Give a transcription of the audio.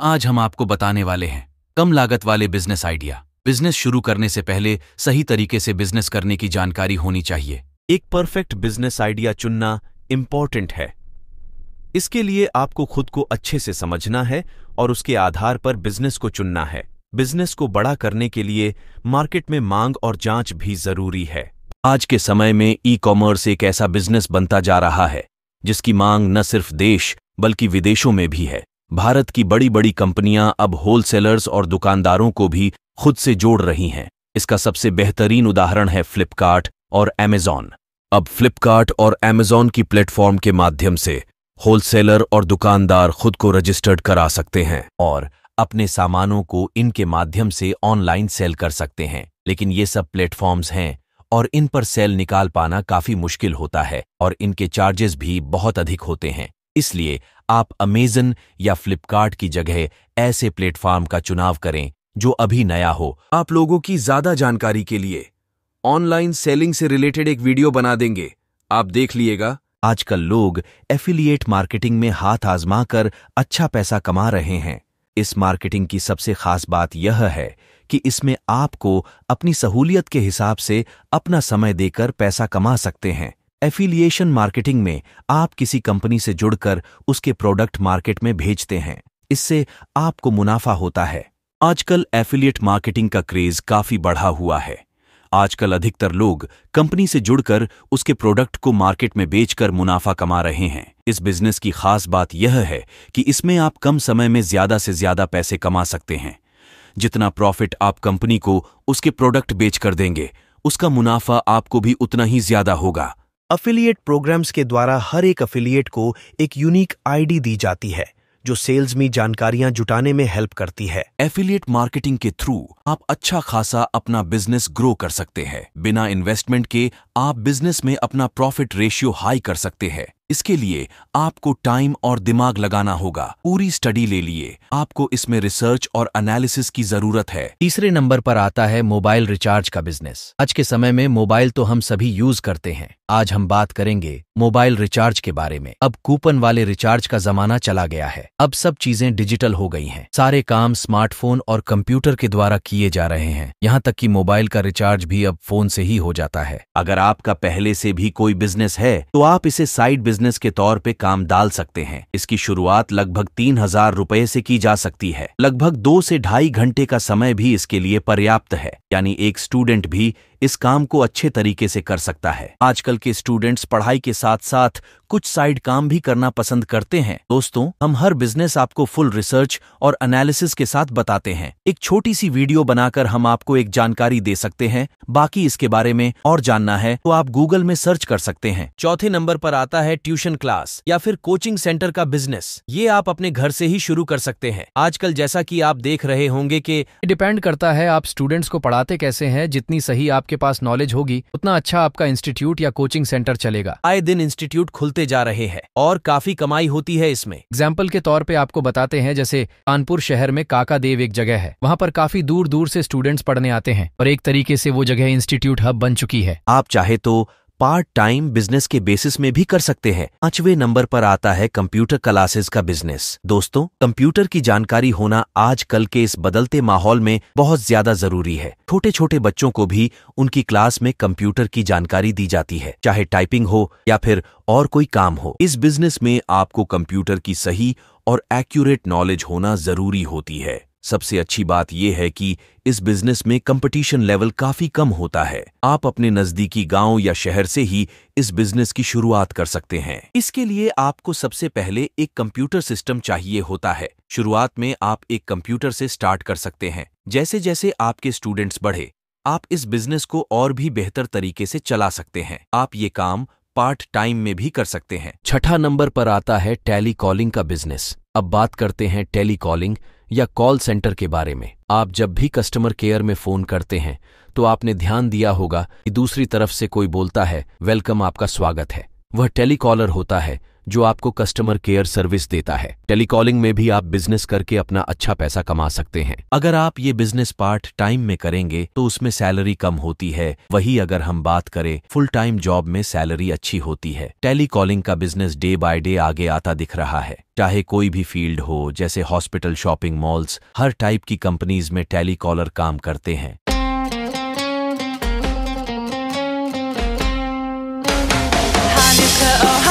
आज हम आपको बताने वाले हैं कम लागत वाले बिजनेस आइडिया। बिजनेस शुरू करने से पहले सही तरीके से बिजनेस करने की जानकारी होनी चाहिए। एक परफेक्ट बिजनेस आइडिया चुनना इंपॉर्टेंट है। इसके लिए आपको खुद को अच्छे से समझना है और उसके आधार पर बिजनेस को चुनना है। बिजनेस को बड़ा करने के लिए मार्केट में मांग और जांच भी जरूरी है। आज के समय में ई कॉमर्स एक ऐसा बिजनेस बनता जा रहा है जिसकी मांग न सिर्फ देश बल्कि विदेशों में भी है। भारत की बड़ी बड़ी कंपनियां अब होलसेलर्स और दुकानदारों को भी खुद से जोड़ रही हैं। इसका सबसे बेहतरीन उदाहरण है फ्लिपकार्ट और अमेज़न। अब फ्लिपकार्ट और अमेज़न की प्लेटफॉर्म के माध्यम से होलसेलर और दुकानदार खुद को रजिस्टर्ड करा सकते हैं और अपने सामानों को इनके माध्यम से ऑनलाइन सेल कर सकते हैं। लेकिन ये सब प्लेटफॉर्म्स हैं और इन पर सेल निकाल पाना काफी मुश्किल होता है और इनके चार्जेस भी बहुत अधिक होते हैं। इसलिए आप अमेज़न या फ्लिपकार्ट की जगह ऐसे प्लेटफॉर्म का चुनाव करें जो अभी नया हो। आप लोगों की ज्यादा जानकारी के लिए ऑनलाइन सेलिंग से रिलेटेड एक वीडियो बना देंगे, आप देख लिएगा। आजकल लोग एफिलिएट मार्केटिंग में हाथ आजमा कर अच्छा पैसा कमा रहे हैं। इस मार्केटिंग की सबसे खास बात यह है कि इसमें आपको अपनी सहूलियत के हिसाब से अपना समय देकर पैसा कमा सकते हैं। एफिलिएशन मार्केटिंग में आप किसी कंपनी से जुड़कर उसके प्रोडक्ट मार्केट में भेजते हैं। इससे आपको मुनाफा होता है। आजकल एफिलिएट मार्केटिंग का क्रेज काफी बढ़ा हुआ है। आजकल अधिकतर लोग कंपनी से जुड़कर उसके प्रोडक्ट को मार्केट में बेचकर मुनाफा कमा रहे हैं। इस बिजनेस की खास बात यह है कि इसमें आप कम समय में ज्यादा से ज्यादा पैसे कमा सकते हैं। जितना प्रॉफिट आप कंपनी को उसके प्रोडक्ट बेचकर देंगे, उसका मुनाफा आपको भी उतना ही ज्यादा होगा। अफिलिएट प्रोग्राम्स के द्वारा हर एक अफिलिएट को एक यूनिक आईडी दी जाती है जो सेल्स में जानकारियां जुटाने में हेल्प करती है। एफिलिएट मार्केटिंग के थ्रू आप अच्छा खासा अपना बिजनेस ग्रो कर सकते हैं। बिना इन्वेस्टमेंट के आप बिजनेस में अपना प्रॉफिट रेशियो हाई कर सकते हैं। इसके लिए आपको टाइम और दिमाग लगाना होगा। पूरी स्टडी ले लिए, आपको इसमें रिसर्च और एनालिसिस की जरूरत है। तीसरे नंबर पर आता है मोबाइल रिचार्ज का बिजनेस। आज के समय में मोबाइल तो हम सभी यूज करते हैं। आज हम बात करेंगे मोबाइल रिचार्ज के बारे में। अब कूपन वाले रिचार्ज का जमाना चला गया है। अब सब चीजें डिजिटल हो गई हैं। सारे काम स्मार्टफोन और कंप्यूटर के द्वारा किए जा रहे हैं। यहाँ तक कि मोबाइल का रिचार्ज भी अब फोन से ही हो जाता है। अगर आपका पहले से भी कोई बिजनेस है तो आप इसे साइड बिजनेस के तौर पे काम डाल सकते हैं। इसकी शुरुआत लगभग 3,000 रुपए से की जा सकती है। लगभग 2 से ढाई घंटे का समय भी इसके लिए पर्याप्त है। यानी एक स्टूडेंट भी इस काम को अच्छे तरीके से कर सकता है। आजकल के स्टूडेंट्स पढ़ाई के साथ साथ कुछ साइड काम भी करना पसंद करते हैं। दोस्तों, हम हर बिजनेस आपको फुल रिसर्च और एनालिसिस के साथ बताते हैं। एक छोटी सी वीडियो बनाकर हम आपको एक जानकारी दे सकते हैं। बाकी इसके बारे में और जानना है तो आप गूगल में सर्च कर सकते हैं। चौथे नंबर पर आता है ट्यूशन क्लास या फिर कोचिंग सेंटर का बिजनेस। ये आप अपने घर से ही शुरू कर सकते हैं। आजकल जैसा कि आप देख रहे होंगे कि डिपेंड करता है आप स्टूडेंट्स को पढ़ाते कैसे हैं। जितनी सही आपके पास नॉलेज होगी उतना अच्छा आपका इंस्टीट्यूट या कोचिंग सेंटर चलेगा। आए दिन इंस्टीट्यूट खुलते जा रहे हैं और काफी कमाई होती है इसमें। एग्जाम्पल के तौर पे आपको बताते हैं, जैसे कानपुर शहर में काका देव एक जगह है। वहाँ पर काफी दूर दूर से स्टूडेंट्स पढ़ने आते हैं और एक तरीके से वो जगह इंस्टीट्यूट हब बन चुकी है। आप चाहे तो पार्ट टाइम बिजनेस के बेसिस में भी कर सकते हैं। 5वें नंबर पर आता है कंप्यूटर क्लासेस का बिजनेस। दोस्तों, कंप्यूटर की जानकारी होना आजकल के इस बदलते माहौल में बहुत ज्यादा जरूरी है। छोटे छोटे बच्चों को भी उनकी क्लास में कंप्यूटर की जानकारी दी जाती है, चाहे टाइपिंग हो या फिर और कोई काम हो। इस बिजनेस में आपको कंप्यूटर की सही और एक्यूरेट नॉलेज होना जरूरी होती है। सबसे अच्छी बात यह है कि इस बिजनेस में कंपटीशन लेवल काफी कम होता है। आप अपने नजदीकी गांव या शहर से ही इस बिजनेस की शुरुआत कर सकते हैं। इसके लिए आपको सबसे पहले एक कंप्यूटर सिस्टम चाहिए होता है। शुरुआत में आप एक कंप्यूटर से स्टार्ट कर सकते हैं। जैसे जैसे आपके स्टूडेंट्स बढ़े, आप इस बिजनेस को और भी बेहतर तरीके से चला सकते हैं। आप ये काम पार्ट टाइम में भी कर सकते हैं। छठा नंबर पर आता है टेली कॉलिंग का बिजनेस। अब बात करते हैं टेली कॉलिंग या कॉल सेंटर के बारे में। आप जब भी कस्टमर केयर में फोन करते हैं तो आपने ध्यान दिया होगा कि दूसरी तरफ से कोई बोलता है, वेलकम, आपका स्वागत है। वह टेलीकॉलर होता है जो आपको कस्टमर केयर सर्विस देता है। टेलीकॉलिंग में भी आप बिजनेस करके अपना अच्छा पैसा कमा सकते हैं। अगर आप ये बिजनेस पार्ट टाइम में करेंगे तो उसमें सैलरी कम होती है, वही अगर हम बात करें फुल टाइम जॉब में सैलरी अच्छी होती है। टेलीकॉलिंग का बिजनेस डे बाय डे आगे आता दिख रहा है। चाहे कोई भी फील्ड हो, जैसे हॉस्पिटल, शॉपिंग मॉल्स, हर टाइप की कंपनीज में टेलीकॉलर काम करते हैं। Hanukkah, oh